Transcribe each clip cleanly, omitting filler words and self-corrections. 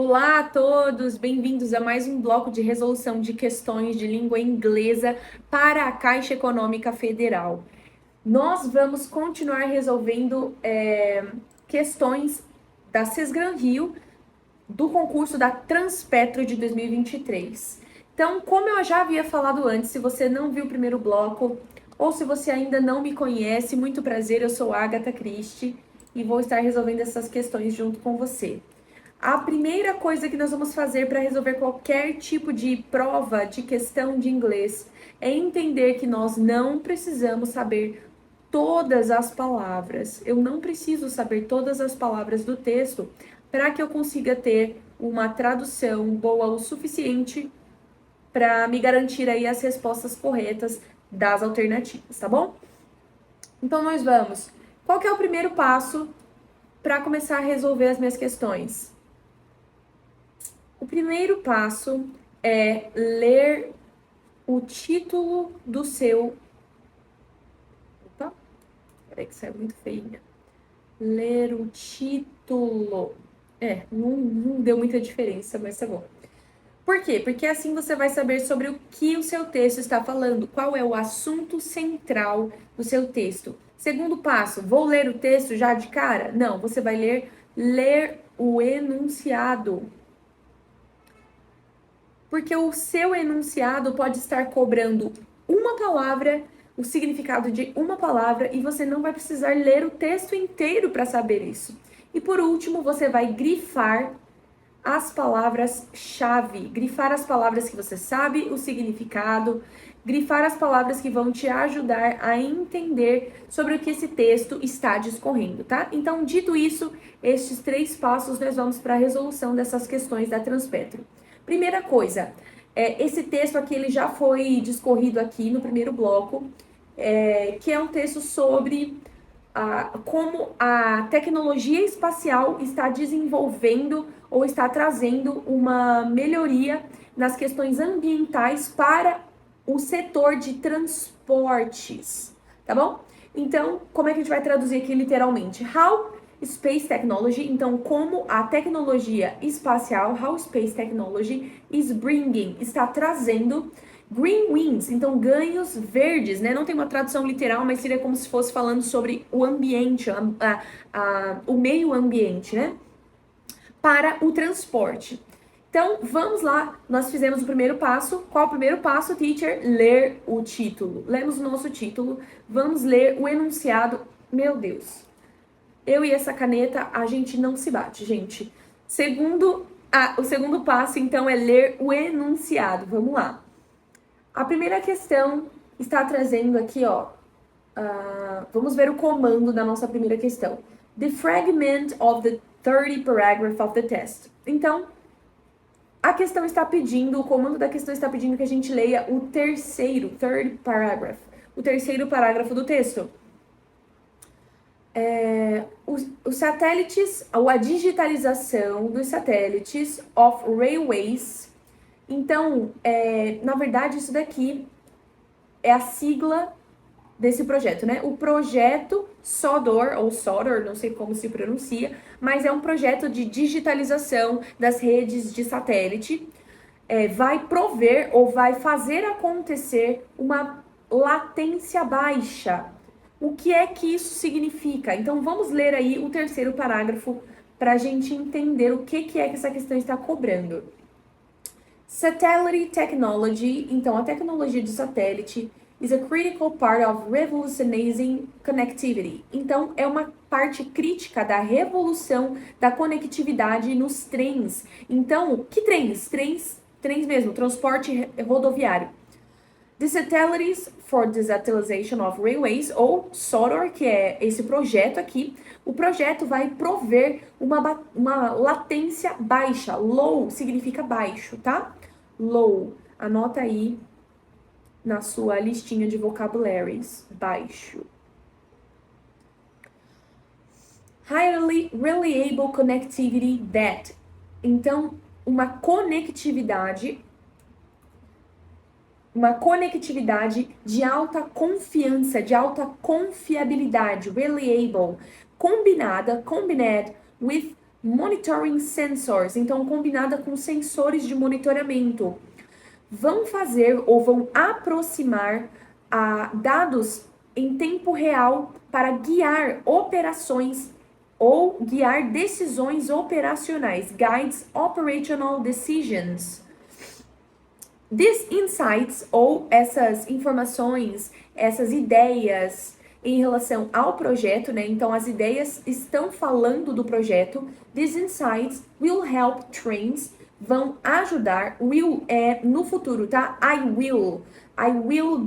Olá a todos, bem-vindos a mais um bloco de resolução de questões de língua inglesa para a Caixa Econômica Federal. Nós vamos continuar resolvendo questões da Sesgran Rio do concurso da Transpetro de 2023. Então, como eu já havia falado antes, se você não viu o primeiro bloco ou se você ainda não me conhece, muito prazer, eu sou Agatha Christie e vou estar resolvendo essas questões junto com você. A primeira coisa que nós vamos fazer para resolver qualquer tipo de prova de questão de inglês é entender que nós não precisamos saber todas as palavras. Eu não preciso saber todas as palavras do texto para que eu consiga ter uma tradução boa o suficiente para me garantir aí as respostas corretas das alternativas, tá bom? Então nós vamos. Qual que é o primeiro passo para começar a resolver as minhas questões? O primeiro passo é ler o título do seu. Opa, peraí que saiu muito feinha. Ler o título. Não deu muita diferença, mas tá bom. Por quê? Porque assim você vai saber sobre o que o seu texto está falando, qual é o assunto central do seu texto. Segundo passo, vou ler o texto já de cara? Não, você vai ler o enunciado. Porque o seu enunciado pode estar cobrando uma palavra, o significado de uma palavra, e você não vai precisar ler o texto inteiro para saber isso. E por último, você vai grifar as palavras-chave, grifar as palavras que você sabe o significado, grifar as palavras que vão te ajudar a entender sobre o que esse texto está discorrendo, tá? Então, dito isso, estes 3 passos nós vamos para a resolução dessas questões da Transpetro. Primeira coisa, esse texto aqui ele já foi discorrido aqui no primeiro bloco, que é um texto sobre como a tecnologia espacial está desenvolvendo ou está trazendo uma melhoria nas questões ambientais para o setor de transportes, tá bom? Então, como é que a gente vai traduzir aqui literalmente? How Space Technology, então como a tecnologia espacial, how Space Technology is bringing, está trazendo green wins, então ganhos verdes, né? Não tem uma tradução literal, mas seria como se fosse falando sobre o ambiente, o meio ambiente, né? Para o transporte. Então, vamos lá, nós fizemos o primeiro passo. Qual o primeiro passo, teacher? Ler o título. Lemos o nosso título, vamos ler o enunciado. Meu Deus, eu e essa caneta, a gente não se bate, gente. O segundo passo, então, é ler o enunciado. Vamos lá. A primeira questão está trazendo aqui, ó. Vamos ver o comando da nossa primeira questão. The fragment of the 30 paragraph of the test. Então, a questão está pedindo, o comando da questão está pedindo que a gente leia o third paragraph, o terceiro parágrafo do texto. Os satélites, ou a digitalização dos satélites of railways. Então, na verdade, isso daqui é a sigla desse projeto, né? O projeto SODOR, ou SODOR, não sei como se pronuncia, mas é um projeto de digitalização das redes de satélite. Vai prover ou vai fazer acontecer uma latência baixa. O que é que isso significa? Então, vamos ler aí o terceiro parágrafo para a gente entender o que é que essa questão está cobrando. Satellite technology, então a tecnologia de satélite, is a critical part of revolutionizing connectivity. Então, é uma parte crítica da revolução da conectividade nos trens. Então, que trens? Trens mesmo, transporte rodoviário. The Satellites for Digitalization of Railways, ou SODOR, que é esse projeto aqui. O projeto vai prover uma latência baixa. Low significa baixo, tá? Low. Anota aí na sua listinha de vocabularies. Baixo. Highly reliable connectivity that. Então, uma conectividade de alta confiança, de alta confiabilidade, reliable, combined with monitoring sensors, então combinada com sensores de monitoramento, vão fazer ou vão aproximar dados em tempo real para guiar operações ou guiar decisões operacionais, guides operational decisions. These insights, ou essas informações, essas ideias em relação ao projeto, né? Então, as ideias estão falando do projeto. These insights will help trains, vão ajudar. Will é no futuro, tá? I will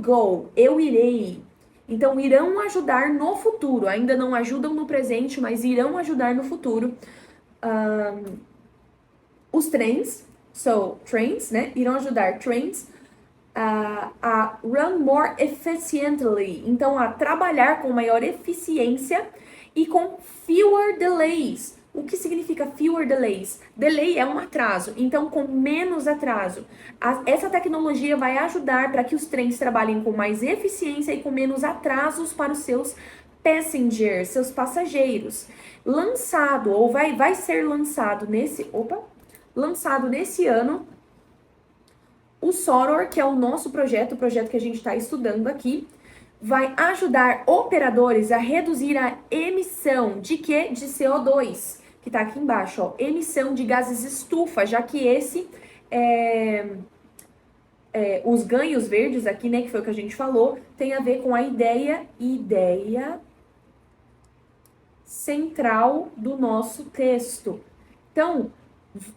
go, eu irei. Então, irão ajudar no futuro. Ainda não ajudam no presente, mas irão ajudar no futuro. Os trens, trains, né? Irão ajudar trains a run more efficiently. Então, a trabalhar com maior eficiência e com fewer delays. O que significa fewer delays? Delay é um atraso, então com menos atraso. Essa tecnologia vai ajudar para que os trens trabalhem com mais eficiência e com menos atrasos para os seus passengers, seus passageiros. Lançado, ou vai ser lançado nesse ano, o SOROR, que é o nosso projeto, o projeto que a gente está estudando aqui, vai ajudar operadores a reduzir a emissão de quê? De CO2, que está aqui embaixo, ó, emissão de gases estufa, já que esse os ganhos verdes aqui, né, que foi o que a gente falou, tem a ver com a ideia central do nosso texto. Então,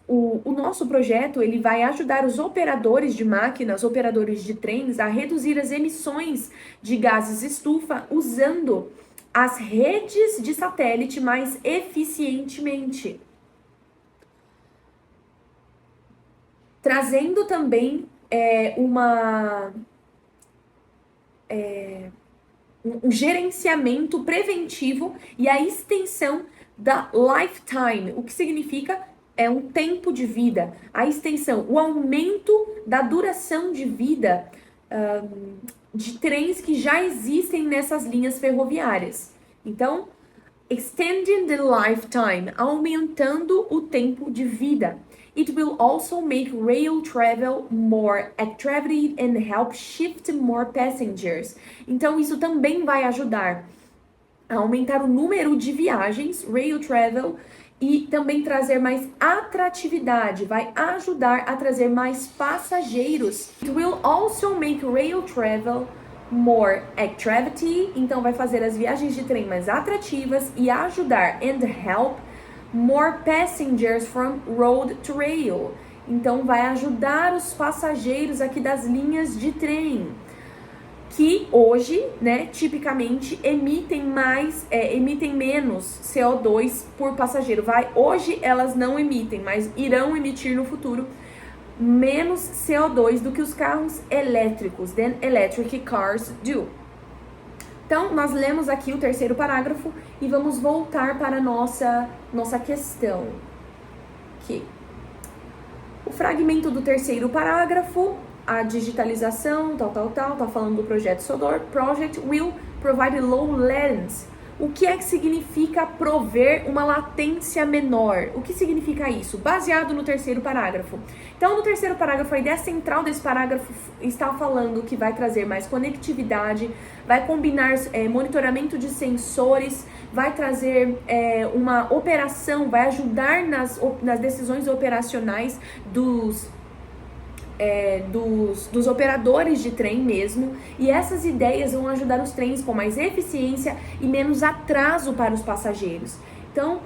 o nosso projeto, ele vai ajudar os operadores de máquinas, operadores de trens, a reduzir as emissões de gases estufa usando as redes de satélite mais eficientemente. Trazendo também um gerenciamento preventivo e a extensão da lifetime, o que significa um tempo de vida, a extensão, o aumento da duração de vida de trens que já existem nessas linhas ferroviárias. Então, extending the lifetime, aumentando o tempo de vida. It will also make rail travel more attractive and help shift more passengers. Então, isso também vai ajudar a aumentar o número de viagens, rail travel, e também trazer mais atratividade, vai ajudar a trazer mais passageiros. It will also make rail travel more attractive, então vai fazer as viagens de trem mais atrativas e ajudar and help more passengers from road to rail. Então vai ajudar os passageiros aqui das linhas de trem, que hoje, né, tipicamente emitem menos CO2 por passageiro. Hoje elas não emitem, mas irão emitir no futuro menos CO2 do que os carros elétricos, than electric cars do. Então, nós lemos aqui o terceiro parágrafo e vamos voltar para a nossa questão. Aqui. O fragmento do terceiro parágrafo, a digitalização, tá falando do projeto SOROR. Project will provide low latency. O que é que significa prover uma latência menor? O que significa isso? Baseado no terceiro parágrafo. Então, no terceiro parágrafo, a ideia central desse parágrafo está falando que vai trazer mais conectividade, vai combinar monitoramento de sensores, vai trazer uma operação, vai ajudar nas decisões operacionais dos operadores de trem mesmo, e essas ideias vão ajudar os trens com mais eficiência e menos atraso para os passageiros. Então,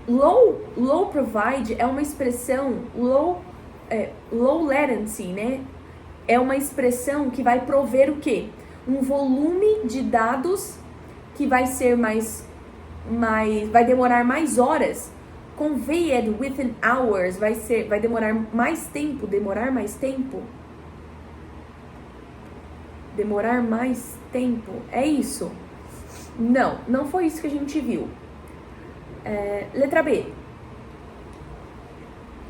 low provide é uma expressão, low latency, né? É uma expressão que vai prover o quê? Um volume de dados que vai ser vai demorar mais horas. Conveyed within hours vai demorar mais tempo. Demorar mais tempo. É isso? Não foi isso que a gente viu. Letra B.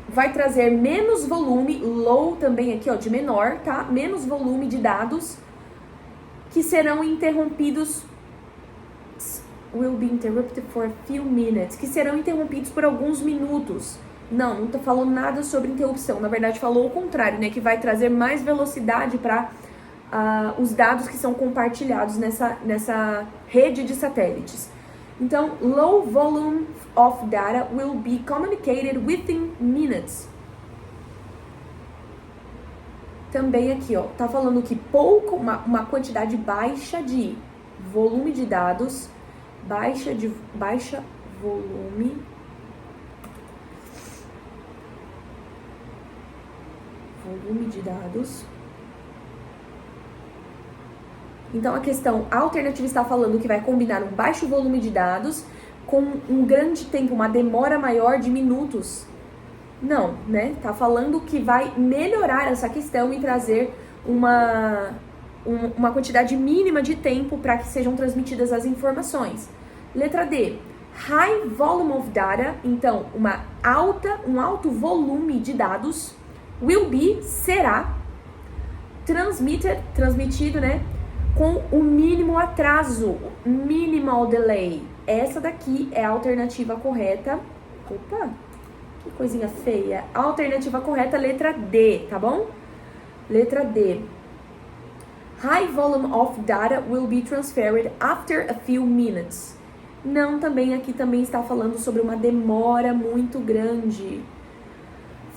Vai trazer menos volume, low também aqui, ó, de menor, tá? Menos volume de dados que serão interrompidos will be interrupted for a few minutes, que serão interrompidos por alguns minutos. Não tá falando nada sobre interrupção, na verdade falou o contrário, né, que vai trazer mais velocidade para os dados que são compartilhados nessa rede de satélites. Então, low volume of data will be communicated within minutes. Também aqui, ó, tá falando que uma quantidade baixa de volume de dados, baixa volume de dados. Então, a questão alternativa está falando que vai combinar um baixo volume de dados com um grande tempo, uma demora maior de minutos. Não, né? Tá falando que vai melhorar essa questão e trazer uma quantidade mínima de tempo para que sejam transmitidas as informações. Letra D. High volume of data, então, um alto volume de dados, will be, será, transmitido, né, com o mínimo atraso, minimal delay. Essa daqui é a alternativa correta. Opa, que coisinha feia. A alternativa correta, letra D, tá bom? Letra D. High volume of data will be transferred after a few minutes. Não, aqui também está falando sobre uma demora muito grande.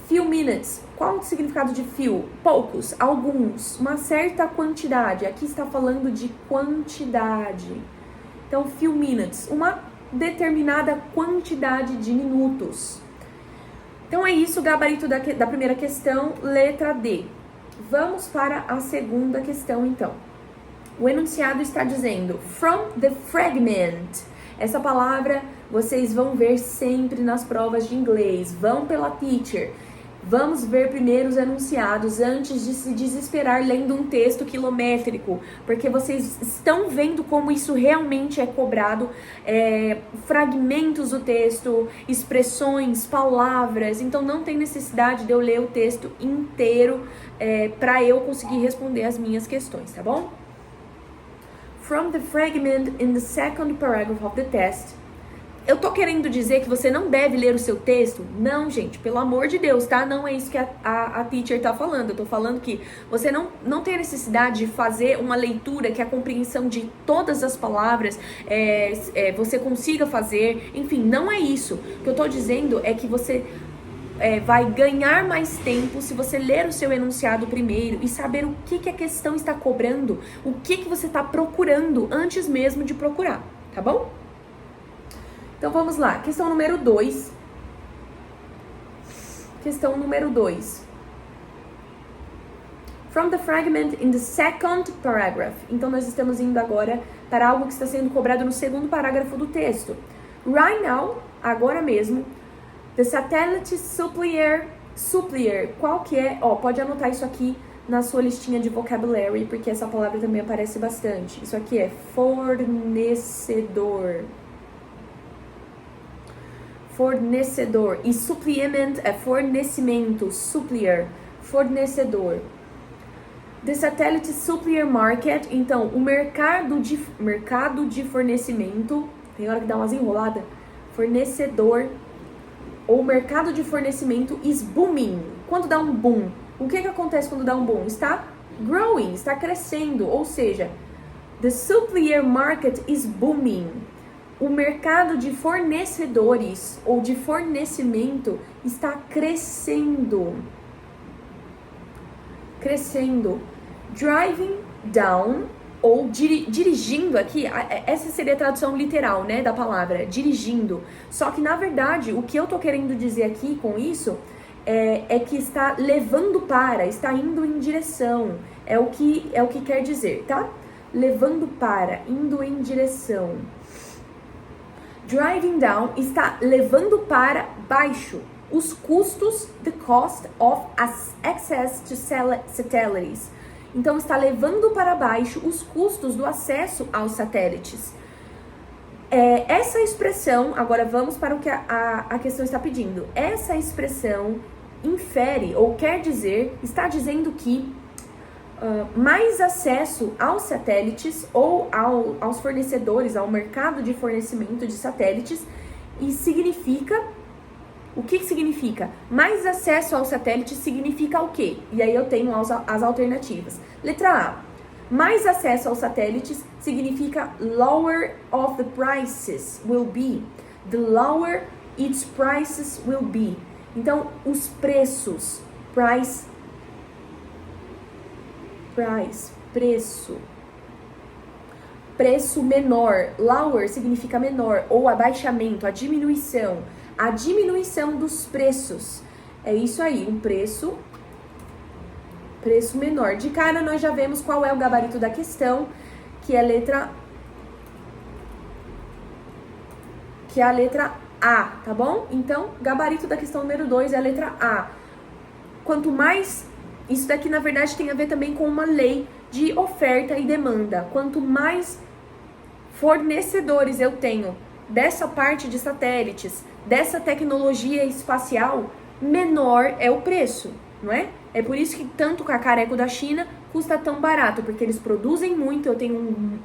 Few minutes. Qual o significado de few? Poucos, alguns, uma certa quantidade. Aqui está falando de quantidade. Então, few minutes, uma determinada quantidade de minutos. Então, é isso, o gabarito da primeira questão, letra D. Vamos para a segunda questão, então. O enunciado está dizendo, from the fragment. Essa palavra vocês vão ver sempre nas provas de inglês. Vão pela teacher. Vamos ver primeiro os enunciados antes de se desesperar lendo um texto quilométrico, porque vocês estão vendo como isso realmente é cobrado, fragmentos do texto, expressões, palavras, então não tem necessidade de eu ler o texto inteiro para eu conseguir responder as minhas questões, tá bom? From the fragment in the second paragraph of the test. Eu tô querendo dizer que você não deve ler o seu texto? Não, gente, pelo amor de Deus, tá? Não é isso que a teacher tá falando. Eu tô falando que você não tem a necessidade de fazer uma leitura que a compreensão de todas as palavras você consiga fazer. Enfim, não é isso. O que eu tô dizendo é que você vai ganhar mais tempo se você ler o seu enunciado primeiro e saber o que a questão está cobrando, o que você está procurando antes mesmo de procurar, tá bom? Então, vamos lá. Questão número 2. Questão número 2. From the fragment in the second paragraph. Então, nós estamos indo agora para algo que está sendo cobrado no segundo parágrafo do texto. Right now, agora mesmo, the satellite supplier, qual que é? Pode anotar isso aqui na sua listinha de vocabulary, porque essa palavra também aparece bastante. Isso aqui é fornecedor. Fornecedor. E supplement é fornecimento. Supplier, fornecedor. The satellite supplier market. Então, o mercado de fornecimento. Tem hora que dá umas enroladas. Fornecedor. Ou mercado de fornecimento is booming. Quando dá um boom, o que acontece quando dá um boom? Está growing, está crescendo. Ou seja, the supplier market is booming. O mercado de fornecedores ou de fornecimento está crescendo. Crescendo. Driving down, ou dirigindo aqui, essa seria a tradução literal, né, da palavra, dirigindo. Só que, na verdade, o que eu tô querendo dizer aqui com isso é que está levando para, está indo em direção. É o que quer dizer, tá? Levando para, indo em direção. Driving down está levando para baixo os custos, the cost of access to satellites. Então, está levando para baixo os custos do acesso aos satélites. Essa expressão, agora vamos para o que a questão está pedindo. Essa expressão infere ou quer dizer, está dizendo que mais acesso aos satélites ou aos fornecedores, ao mercado de fornecimento de satélites, e significa... O que significa? Mais acesso aos satélites significa o quê? E aí eu tenho as alternativas. Letra A. Mais acesso aos satélites significa lower of the prices will be. The lower its prices will be. Então, os preços, preço. Preço menor. Lower significa menor, ou abaixamento, a diminuição dos preços. É isso aí, um preço menor. De cara, nós já vemos qual é o gabarito da questão, que é a letra A, tá bom? Então, gabarito da questão número 2 é a letra A. Quanto mais... Isso daqui, na verdade, tem a ver também com uma lei de oferta e demanda. Quanto mais fornecedores eu tenho dessa parte de satélites, dessa tecnologia espacial, menor é o preço, não é? É por isso que tanto o cacareco da China custa tão barato, porque eles produzem muito, eu tenho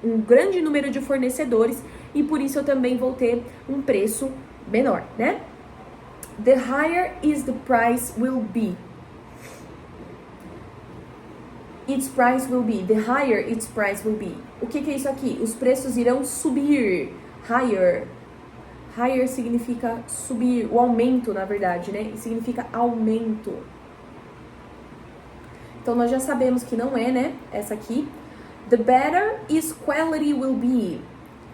um grande número de fornecedores e por isso eu também vou ter um preço menor, né? The higher is the price will be. Its price will be. The higher its price will be. O que é isso aqui? Os preços irão subir. Higher. Higher significa subir, o aumento, na verdade, né? E significa aumento. Então, nós já sabemos que não é, né? Essa aqui. The better its quality will be.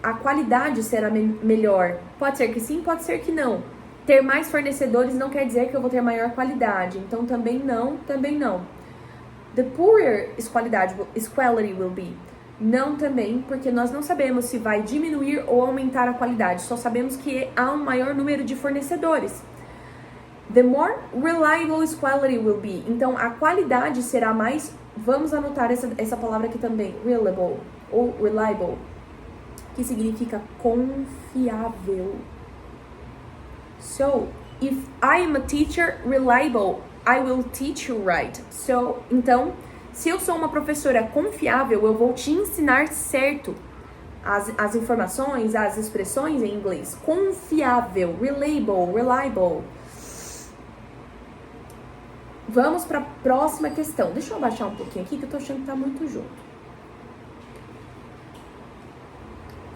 A qualidade será melhor. Pode ser que sim, pode ser que não. Ter mais fornecedores não quer dizer que eu vou ter maior qualidade. Então, também não. The poorer its quality will be. Não também, porque nós não sabemos se vai diminuir ou aumentar a qualidade. Só sabemos que há um maior número de fornecedores. The more reliable its quality will be. Então, a qualidade será mais... Vamos anotar essa palavra aqui também. Reliable ou reliable. Que significa confiável. So, if I am a teacher reliable, I will teach you right. So, então... Se eu sou uma professora confiável, eu vou te ensinar certo as informações, as expressões em inglês. Confiável, reliable. Vamos para a próxima questão. Deixa eu abaixar um pouquinho aqui, que eu tô achando que tá muito junto.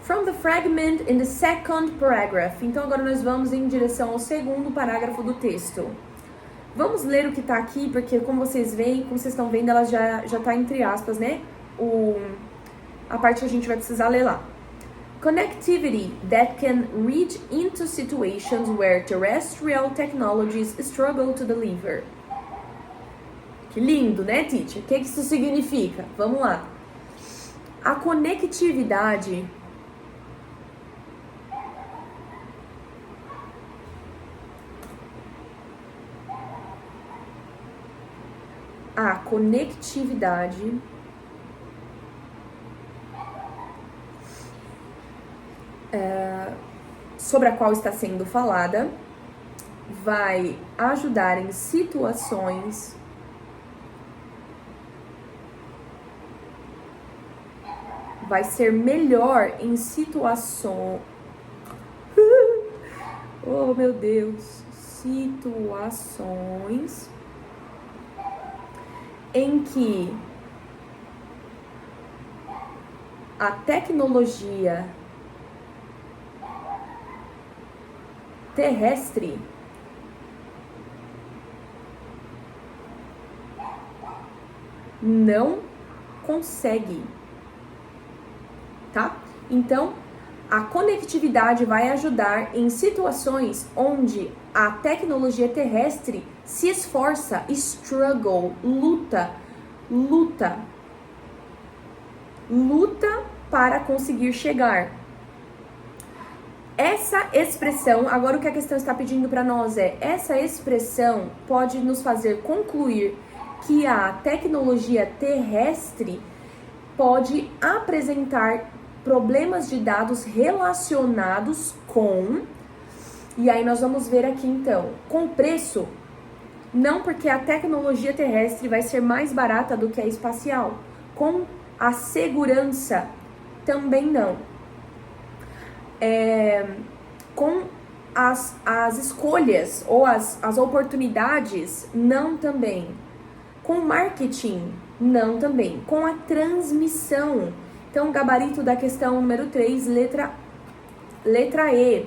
From the fragment in the second paragraph. Então, agora nós vamos em direção ao segundo parágrafo do texto. Vamos ler o que tá aqui, porque como vocês veem, como vocês estão vendo, ela já tá entre aspas, né? A parte que a gente vai precisar ler lá. Connectivity that can reach into situations where terrestrial technologies struggle to deliver. Que lindo, né, teacher? O que isso significa? Vamos lá. A conectividade... A conectividade sobre a qual está sendo falada vai ajudar em situações vai ser melhor em situações oh meu Deus, situações em que a tecnologia terrestre não consegue, tá? Então, a conectividade vai ajudar em situações onde a tecnologia terrestre se esforça, struggle, luta para conseguir chegar. Essa expressão, agora o que a questão está pedindo para nós essa expressão pode nos fazer concluir que a tecnologia terrestre pode apresentar problemas de dados relacionados com... E aí nós vamos ver aqui então, com preço, Não, porque a tecnologia terrestre vai ser mais barata do que a espacial. Com a segurança, também não. Com as escolhas ou as oportunidades, não também. Com marketing, não também. Com a transmissão. Então, gabarito da questão número 3, letra E.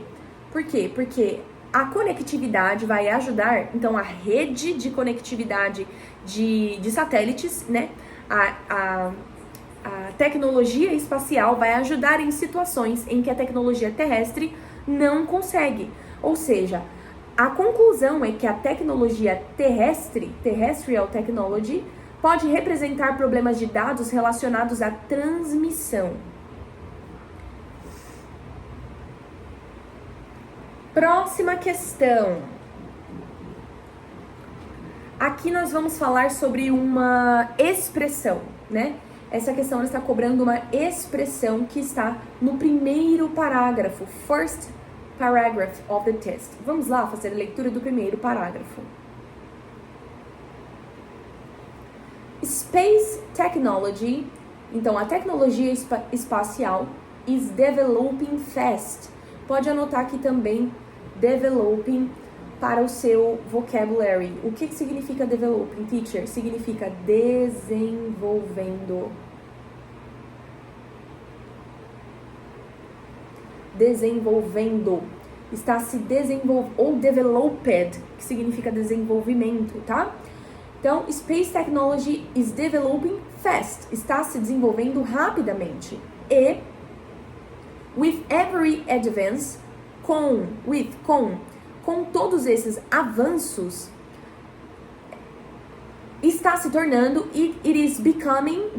Por quê? Porque a conectividade vai ajudar, então a rede de conectividade de satélites, né? A tecnologia espacial vai ajudar em situações em que a tecnologia terrestre não consegue. Ou seja, a conclusão é que a tecnologia terrestrial technology, pode representar problemas de dados relacionados à transmissão. Próxima questão. Aqui nós vamos falar sobre uma expressão, né? Essa questão está cobrando uma expressão que está no primeiro parágrafo, first paragraph of the test. Vamos lá fazer a leitura do primeiro parágrafo. Space technology, então a tecnologia espacial, is developing fast. Pode anotar aqui também developing para o seu vocabulary. O que significa developing, teacher? Significa desenvolvendo. Desenvolvendo. Está se desenvolvendo, ou developed, que significa desenvolvimento, tá? Então, space technology is developing fast. Está se desenvolvendo rapidamente. E, with every advance, com todos esses avanços, está se tornando, it is becoming,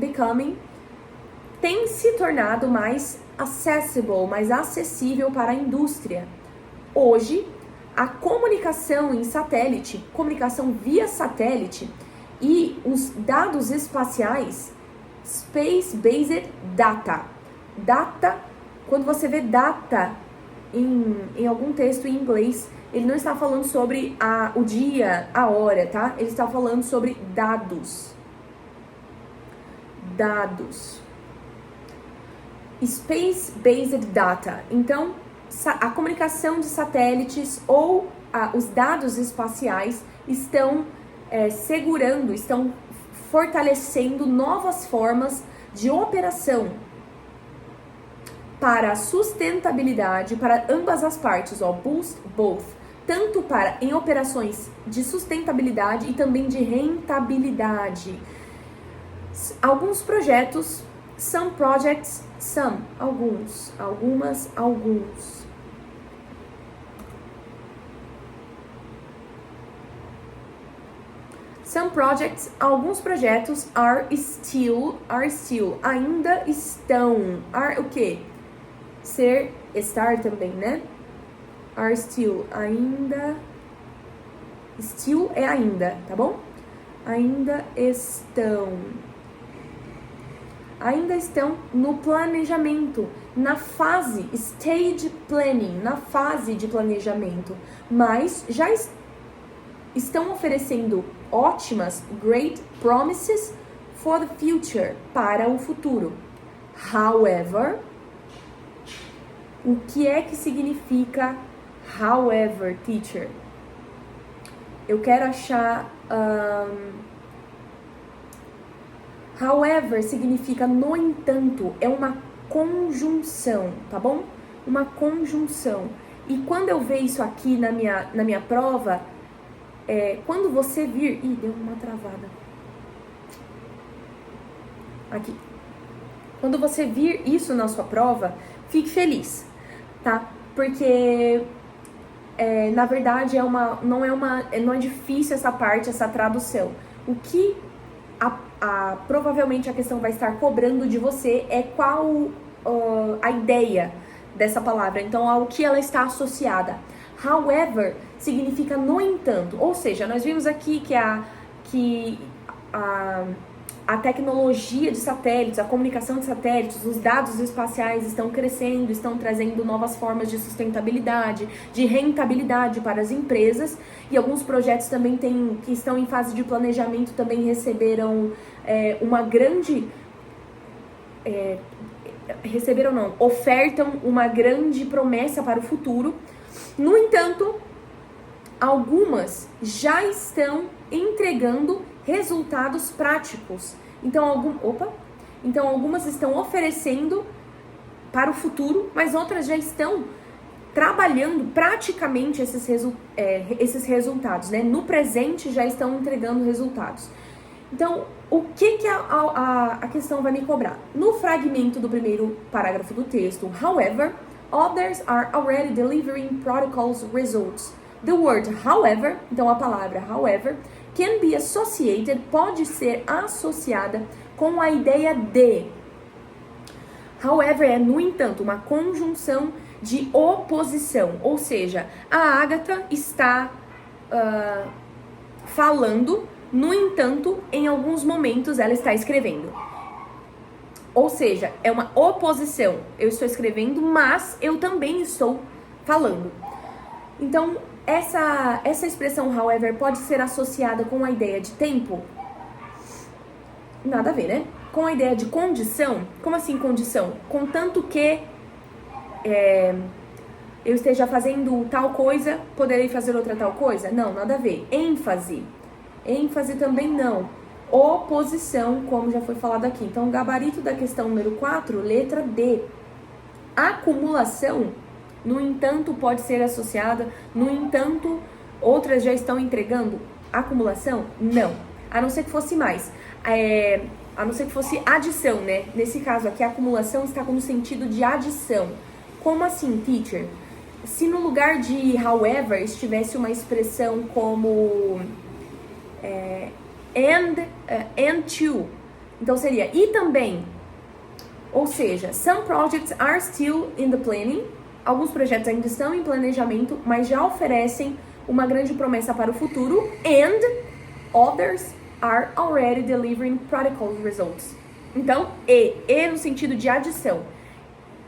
tem se tornado mais accessible, mais acessível para a indústria. Hoje, a comunicação em satélite, comunicação via satélite e os dados espaciais, space-based data. Data, quando você vê data em algum texto em inglês, ele não está falando sobre o dia, a hora, tá? Ele está falando sobre dados. Dados. Space-based data. Então, a comunicação de satélites ou os dados espaciais estão estão fortalecendo novas formas de operação para a sustentabilidade, para ambas as partes, boost both, tanto para em operações de sustentabilidade e também de rentabilidade. Alguns projetos, some projects, alguns. Some projects, alguns projetos are still, ainda estão. Are o quê? Estar também, né? Are still, ainda. Still é ainda, tá bom? Ainda estão no planejamento, na fase, stage planning, na fase de planejamento, mas já estão oferecendo ótimas, great promises for the future, para o futuro. However, o que é que significa however, teacher? Eu quero achar... however significa no entanto, é uma conjunção, tá bom? Uma conjunção. E quando eu ver isso aqui na minha prova, quando você vir... Ih, deu uma travada. Aqui. Quando você vir isso na sua prova, fique feliz, tá? Porque, na verdade, não é difícil essa parte, essa tradução. O que provavelmente a questão vai estar cobrando de você é qual a ideia dessa palavra, então ao que ela está associada. However significa no entanto, ou seja, nós vimos aqui que a tecnologia de satélites, a comunicação de satélites, os dados espaciais estão crescendo, estão trazendo novas formas de sustentabilidade, de rentabilidade para as empresas, e alguns projetos também que estão em fase de planejamento também receberam ofertam uma grande promessa para o futuro. No entanto, algumas já estão entregando resultados práticos. Então, algumas estão oferecendo para o futuro, mas outras já estão trabalhando praticamente esses resultados, né? No presente já estão entregando resultados. Então, o que a questão vai me cobrar? No fragmento do primeiro parágrafo do texto, however, others are already delivering protocols results. The word however, então a palavra however, can be associated, pode ser associada com a ideia de. However é, no entanto, uma conjunção de oposição, ou seja, a Agatha está falando, no entanto, em alguns momentos ela está escrevendo. Ou seja, é uma oposição. Eu estou escrevendo, mas eu também estou falando. Então, essa expressão however pode ser associada com a ideia de tempo? Nada a ver, né? Com a ideia de condição? Como assim condição? Contanto que eu esteja fazendo tal coisa, poderei fazer outra tal coisa? Não, nada a ver. Ênfase. Ênfase também não. Oposição, como já foi falado aqui. Então, o gabarito da questão número 4, letra D. Acumulação, no entanto, pode ser associada. No entanto, outras já estão entregando. Acumulação? Não. A não ser que fosse mais. A não ser que fosse adição, né? Nesse caso aqui, a acumulação está com o sentido de adição. Como assim, teacher? Se no lugar de however estivesse uma expressão como and to, então seria e também. Ou seja, some projects are still in the planning. Alguns projetos ainda estão em planejamento, mas já oferecem uma grande promessa para o futuro. And others are already delivering practical results. Então, e no sentido de adição.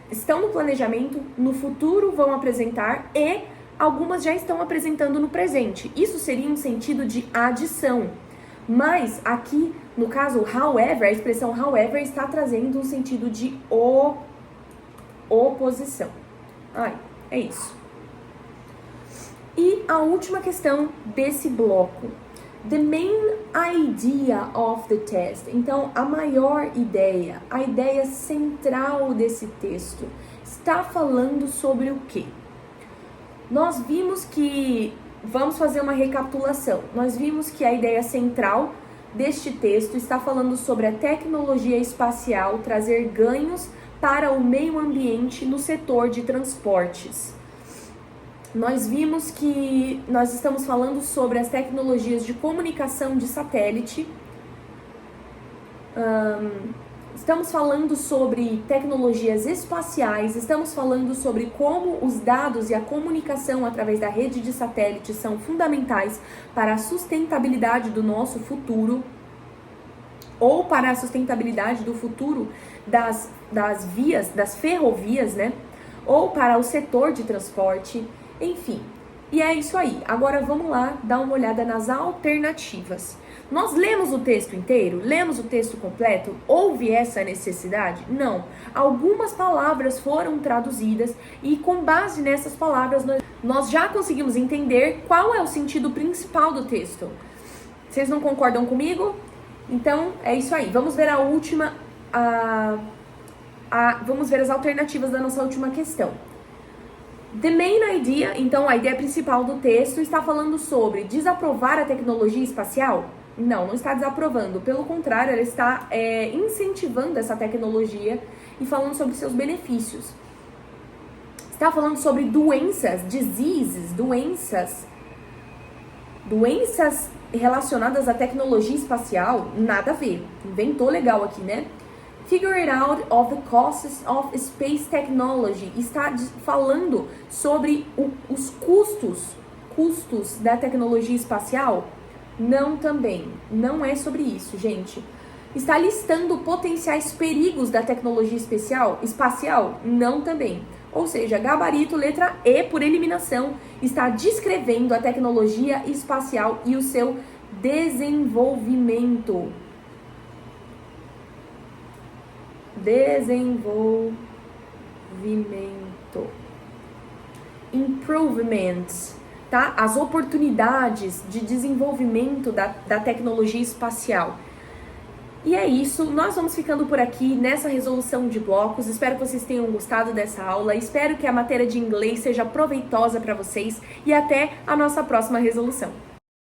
Estão no planejamento, no futuro vão apresentar e algumas já estão apresentando no presente. Isso seria um sentido de adição. Mas aqui, no caso, however, a expressão however está trazendo um sentido de oposição. É isso. E a última questão desse bloco. The main idea of the test. Então, a maior ideia, a ideia central desse texto, está falando sobre o quê? Nós vimos que, vamos fazer uma recapitulação, nós vimos que a ideia central deste texto está falando sobre a tecnologia espacial trazer ganhos para o meio ambiente no setor de transportes. Nós vimos que nós estamos falando sobre as tecnologias de comunicação de satélite. Estamos falando sobre tecnologias espaciais. Estamos falando sobre como os dados e a comunicação através da rede de satélite são fundamentais para a sustentabilidade do nosso futuro, ou para a sustentabilidade do futuro das vias, das ferrovias, né? Ou para o setor de transporte. Enfim, e é isso aí. Agora vamos lá dar uma olhada nas alternativas. Nós lemos o texto inteiro? Lemos o texto completo? Houve essa necessidade? Não. Algumas palavras foram traduzidas e com base nessas palavras nós já conseguimos entender qual é o sentido principal do texto. Vocês não concordam comigo? Então, é isso aí. Vamos ver a última... vamos ver as alternativas da nossa última questão. The main idea, então a ideia principal do texto, está falando sobre desaprovar a tecnologia espacial? Não está desaprovando. Pelo contrário, ela está incentivando essa tecnologia e falando sobre seus benefícios. Está falando sobre doenças, diseases, doenças relacionadas à tecnologia espacial? Nada a ver. Inventou legal aqui, né? Figure it out of the costs of space technology. Está falando sobre os custos da tecnologia espacial? Não também. Não é sobre isso, gente. Está listando potenciais perigos da tecnologia espacial? Não também. Ou seja, gabarito, letra E por eliminação, está descrevendo a tecnologia espacial e o seu desenvolvimento. Improvements, tá? As oportunidades de desenvolvimento da tecnologia espacial. E é isso, nós vamos ficando por aqui nessa resolução de blocos. Espero que vocês tenham gostado dessa aula, espero que a matéria de inglês seja proveitosa para vocês e até a nossa próxima resolução.